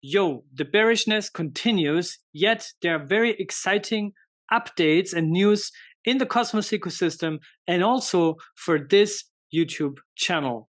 Yo, the bearishness continues, yet there are very exciting updates and news in the Cosmos ecosystem and also for this YouTube channel.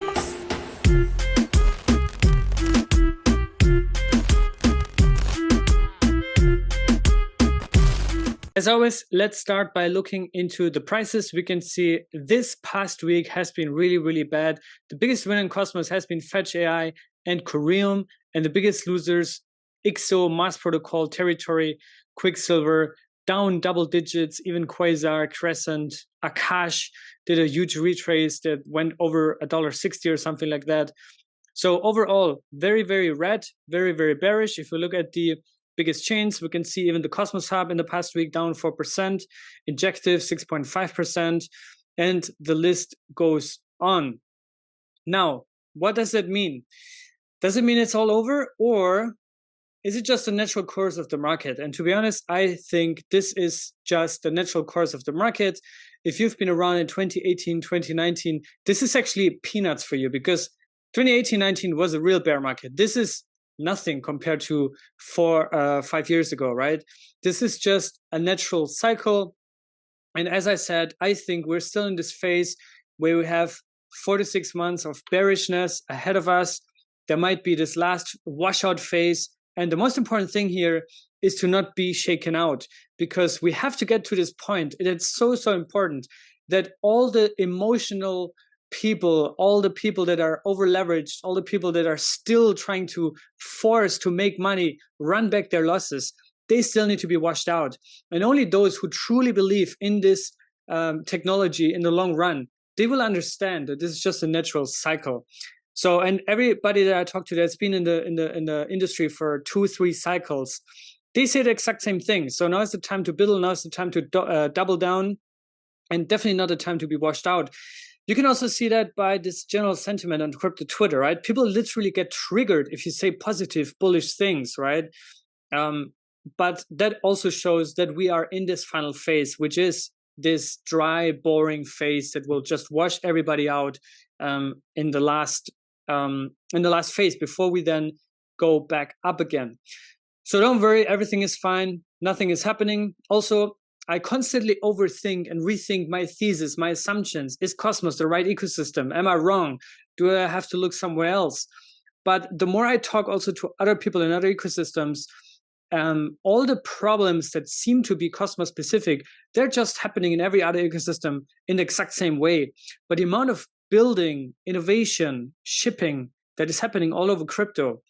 As always, let's start by looking into the prices. We can see this past week has been really bad. The biggest winner in Cosmos has been Fetch AI and Corium, and the biggest losers, IXO, Mars Protocol, Territory, Quicksilver, down double digits. Even Quasar, Crescent, Akash did a huge retrace that went over $1.60 or something like that. So overall, very red, very bearish. If we look at the biggest chains, we can see even the Cosmos Hub in the past week down 4%, Injective 6.5%, and the list goes on. Now, what does that mean? Does it mean it's all over, or is it just a natural course of the market? And to be honest, I think this is just the natural course of the market. If you've been around in 2018, 2019, this is actually peanuts for you, because 2018-19 was a real bear market. This is nothing compared to 5 years ago, right? This is just a natural cycle. And as I said, I think we're still in this phase where we have 4 to 6 months of bearishness ahead of us. There might be this last washout phase. And the most important thing here is to not be shaken out, because we have to get to this point. And it's so important that all the emotional people, all the people that are over leveraged, all the people that are still trying to force to make money, run back their losses, they still need to be washed out. And only those who truly believe in this technology in the long run, they will understand that this is just a natural cycle. So, and everybody that I talk to that's been in the industry for 2-3 cycles, they say the exact same thing. So now is the time to build, now is the time to double down, and definitely not the time to be washed out. You can also see that by this general sentiment on crypto Twitter, right? People literally get triggered if you say positive, bullish things, right? But that also shows that we are in this final phase, which is this dry, boring phase that will just wash everybody out in the last phase before we then go back up again. So don't worry, everything is fine. Nothing is happening. Also, I constantly overthink and rethink my thesis, my assumptions. Is Cosmos the right ecosystem? Am I wrong? Do I have to look somewhere else? But the more I talk also to other people in other ecosystems, all the problems that seem to be Cosmos specific, they're just happening in every other ecosystem in the exact same way. But the amount of building, innovation, shipping that is happening all over crypto,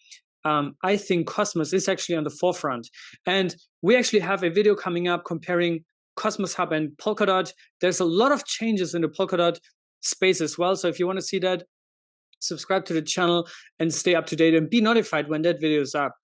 I think Cosmos is actually on the forefront. And we actually have a video coming up comparing Cosmos Hub and Polkadot. There's a lot of changes in the Polkadot space as well. So if you want to see that, subscribe to the channel and stay up to date and be notified when that video is up.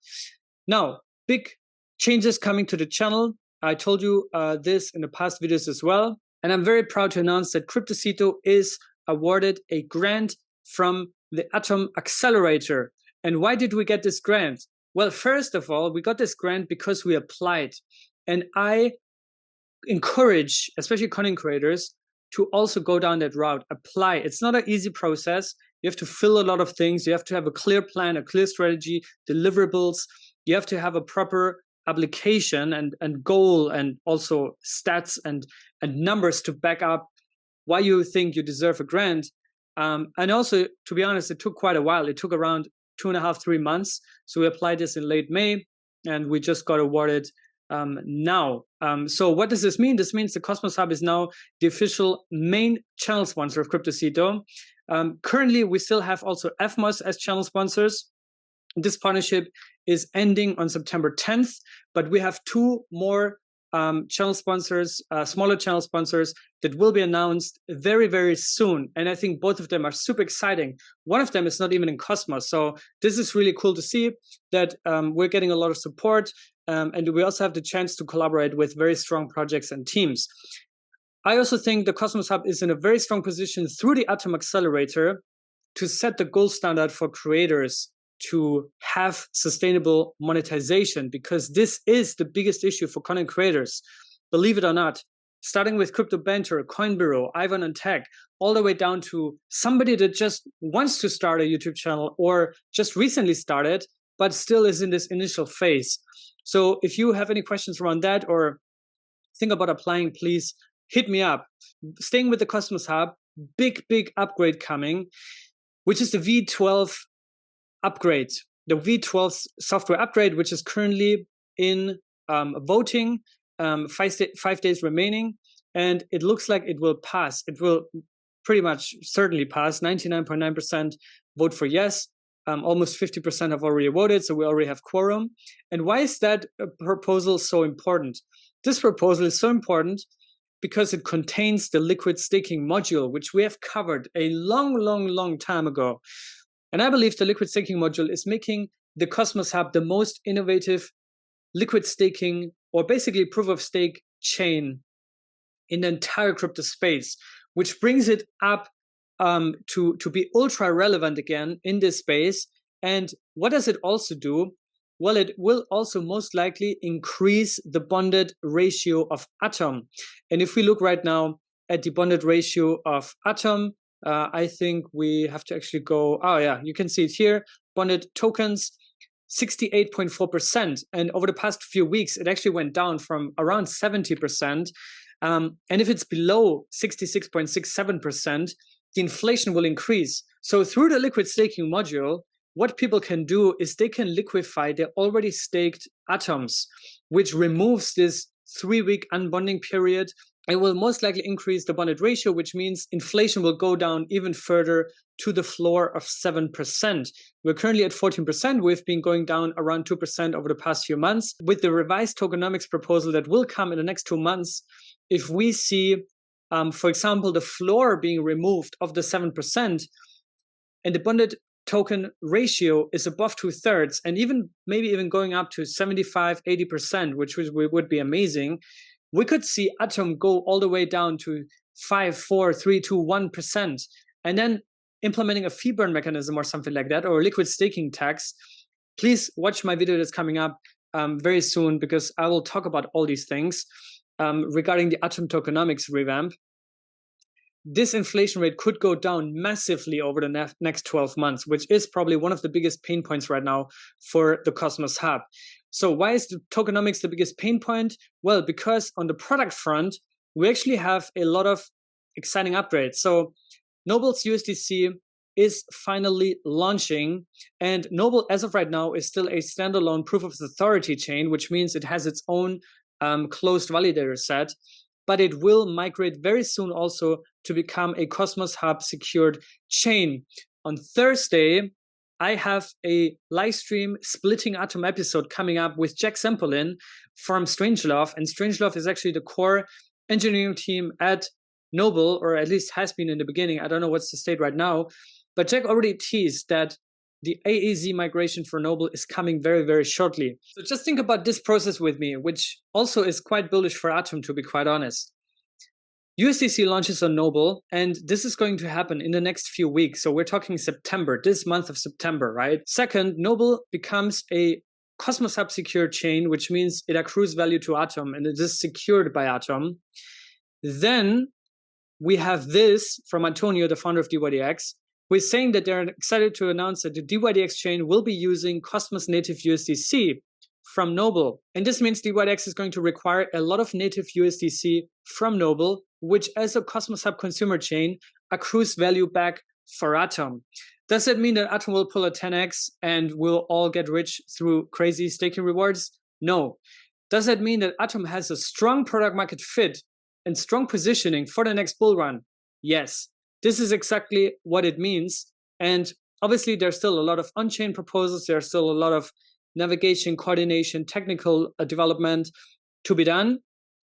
Now, big changes coming to the channel. I told you this in the past videos as well. And I'm very proud to announce that Cryptocito is awarded a grant from the Atom Accelerator. And why did we get this grant? Well, first of all, we got this grant because we applied. And I encourage, especially content creators, to also go down that route, apply. It's not an easy process. You have to fill a lot of things. You have to have a clear plan, a clear strategy, deliverables. You have to have a proper application and goal, and also stats and numbers to back up why you think you deserve a grant. And also, to be honest, it took quite a while. It took around 2.5-3 months. So we applied this in late May, and we just got awarded now. So what does this mean? This means the Cosmos Hub is now the official main channel sponsor of Cryptocito. Currently, we still have also evmos as channel sponsors. This partnership is ending on September 10th, but we have 2 more channel sponsors, smaller channel sponsors that will be announced very soon. And I think both of them are super exciting. One of them is not even in Cosmos. So this is really cool to see that we're getting a lot of support. And we also have the chance to collaborate with very strong projects and teams. I also think the Cosmos Hub is in a very strong position through the Atom Accelerator to set the gold standard for creators to have sustainable monetization, because this is the biggest issue for content creators. Believe it or not, starting with Crypto Banter, Coinbureau, Ivan and Tech, all the way down to somebody that just wants to start a YouTube channel or just recently started, but still is in this initial phase. So if you have any questions around that or think about applying, please hit me up. Staying with the Cosmos Hub, big upgrade coming, which is the V12 upgrade, the V12 software upgrade, which is currently in voting, 5 days remaining, and it looks like it will pass. It will pretty much certainly pass. 99.9% vote for yes. Almost 50% have already voted, so we already have quorum. And why is that proposal so important? This proposal is so important because it contains the liquid staking module, which we have covered a long time ago. And I believe the liquid staking module is making the Cosmos Hub the most innovative liquid staking, or basically proof of stake chain in the entire crypto space, which brings it up to be ultra relevant again in this space. And what does it also do? Well, it will also most likely increase the bonded ratio of Atom. And if we look right now at the bonded ratio of Atom, I think we have to actually go, oh yeah, you can see it here, bonded tokens, 68.4%. And over the past few weeks, it actually went down from around 70%. And if it's below 66.67%, the inflation will increase. So through the liquid staking module, what people can do is they can liquefy their already staked atoms, which removes this 3-week unbonding period. It will most likely increase the bonded ratio, which means inflation will go down even further to the floor of 7%. We're currently at 14%. We've been going down around 2% over the past few months. With the revised tokenomics proposal that will come in the next 2 months, if we see, for example, the floor being removed of the 7%, and the bonded token ratio is above 2/3, and maybe even going up to 75-80%, which would be amazing, we could see Atom go all the way down to 5, 4, 3, 2, 1%, and then implementing a fee burn mechanism or something like that, or a liquid staking tax. Please watch my video that's coming up very soon, because I will talk about all these things regarding the Atom tokenomics revamp. This inflation rate could go down massively over the next 12 months, which is probably one of the biggest pain points right now for the Cosmos Hub. So why is the tokenomics the biggest pain point? Well, because on the product front, we actually have a lot of exciting upgrades. So Noble's USDC is finally launching, and Noble, as of right now, is still a standalone proof of authority chain, which means it has its own closed validator set, but it will migrate very soon also to become a Cosmos Hub secured chain. On Thursday, I have a live stream splitting Atom episode coming up with Jack Sempolin from Strangelove, and Strangelove is actually the core engineering team at Noble, or at least has been in the beginning. I don't know what's the state right now, but Jack already teased that the AAZ migration for Noble is coming very shortly. So just think about this process with me, which also is quite bullish for Atom, to be quite honest. USDC launches on Noble, and this is going to happen in the next few weeks. So we're talking September, this month of September, right? Second, Noble becomes a Cosmos Hub secured chain, which means it accrues value to Atom, and it is secured by Atom. Then we have this from Antonio, the founder of DYDX, who is saying that they're excited to announce that the DYDX chain will be using Cosmos native USDC from Noble. And this means DYDX is going to require a lot of native USDC from Noble, which as a Cosmos Hub consumer chain accrues value back for Atom. Does that mean that Atom will pull a 10x and we'll all get rich through crazy staking rewards? No. Does that mean that Atom has a strong product market fit and strong positioning for the next bull run? Yes. This is exactly what it means. And obviously, there's still a lot of on-chain proposals. There's still a lot of navigation, coordination, technical development to be done.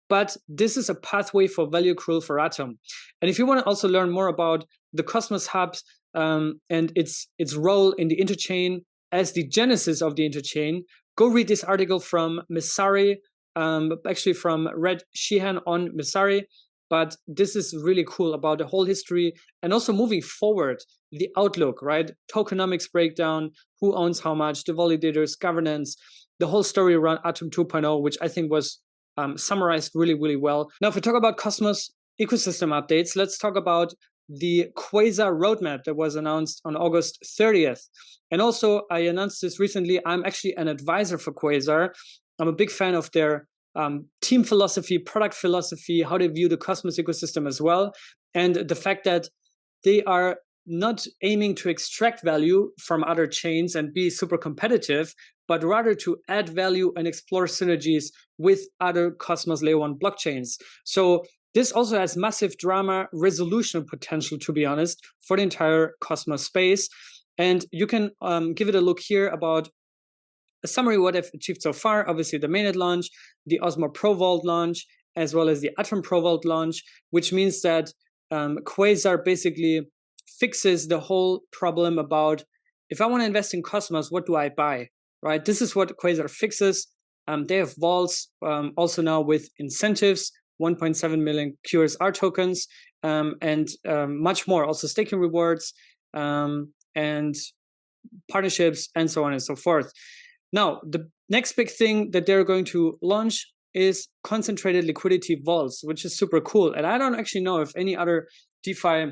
But this is a pathway for value accrual for Atom. And if you want to also learn more about the Cosmos Hub and its role in the interchain as the genesis of the interchain, go read this article from Messari, actually from Red Sheehan on Messari. But this is really cool about the whole history and also moving forward, the outlook, right? Tokenomics breakdown, who owns how much, the validators, governance, the whole story around Atom 2.0, which I think was summarized really well. Now, if we talk about Cosmos ecosystem updates, let's talk about the Quasar roadmap that was announced on August 30th. And also, I announced this recently, I'm actually an advisor for Quasar. I'm a big fan of their team philosophy, product philosophy, how they view the Cosmos ecosystem as well, and the fact that they are not aiming to extract value from other chains and be super competitive, but rather to add value and explore synergies with other Cosmos Layer 1 blockchains. So this also has massive drama resolution potential, to be honest, for the entire Cosmos space. And you can give it a look here about a summary of what I've achieved so far. Obviously, the mainnet launch, the Osmo Pro Vault launch, as well as the Atom Pro Vault launch, which means that Quasar basically fixes the whole problem about, if I want to invest in Cosmos, what do I buy, right? This is what Quasar fixes. They have vaults also now with incentives, 1.7 million QSR tokens, and much more, also staking rewards, and partnerships, and so on and so forth. Now, the next big thing that they're going to launch is concentrated liquidity vaults, which is super cool. And I don't actually know if any other DeFi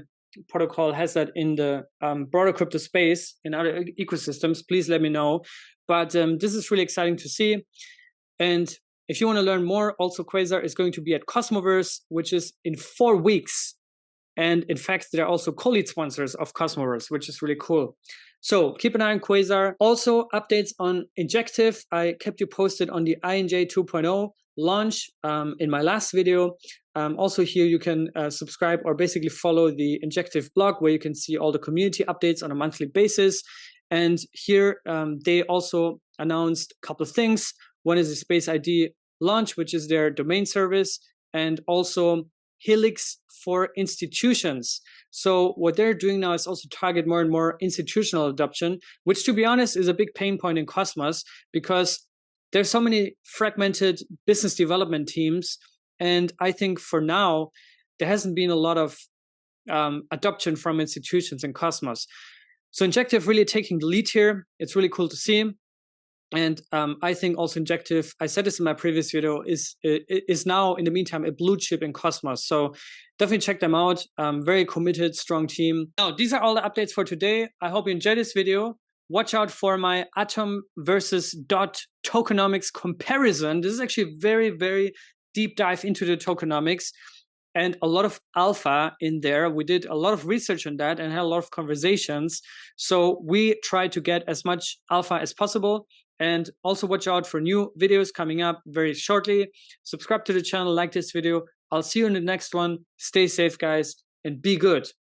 protocol has that in the broader crypto space, in other ecosystems. Please let me know. But this is really exciting to see. And if you want to learn more, also Quasar is going to be at Cosmoverse, which is in 4 weeks. And in fact, they're also co-lead sponsors of Cosmoverse, which is really cool. So keep an eye on Quasar. Also, updates on Injective. I kept you posted on the INJ 2.0 launch in my last video. Also here you can subscribe or basically follow the Injective blog, where you can see all the community updates on a monthly basis. And here they also announced a couple of things. One is the Space ID launch, which is their domain service, and also Helix for institutions. So what they're doing now is also target more and more institutional adoption, which, to be honest, is a big pain point in Cosmos, because there's so many fragmented business development teams. And I think for now, there hasn't been a lot of adoption from institutions in Cosmos. So Injective really taking the lead here. It's really cool to see. And I think also Injective, I said this in my previous video, is now in the meantime a blue chip in Cosmos. So definitely check them out. Very committed, strong team. Now, these are all the updates for today. I hope you enjoyed this video. Watch out for my Atom versus DOT tokenomics comparison. This is actually a very, very deep dive into the tokenomics and a lot of alpha in there. We did a lot of research on that and had a lot of conversations. So we try to get as much alpha as possible. And also watch out for new videos coming up very shortly. Subscribe to the channel, like this video. I'll see you in the next one. Stay safe, guys, and be good.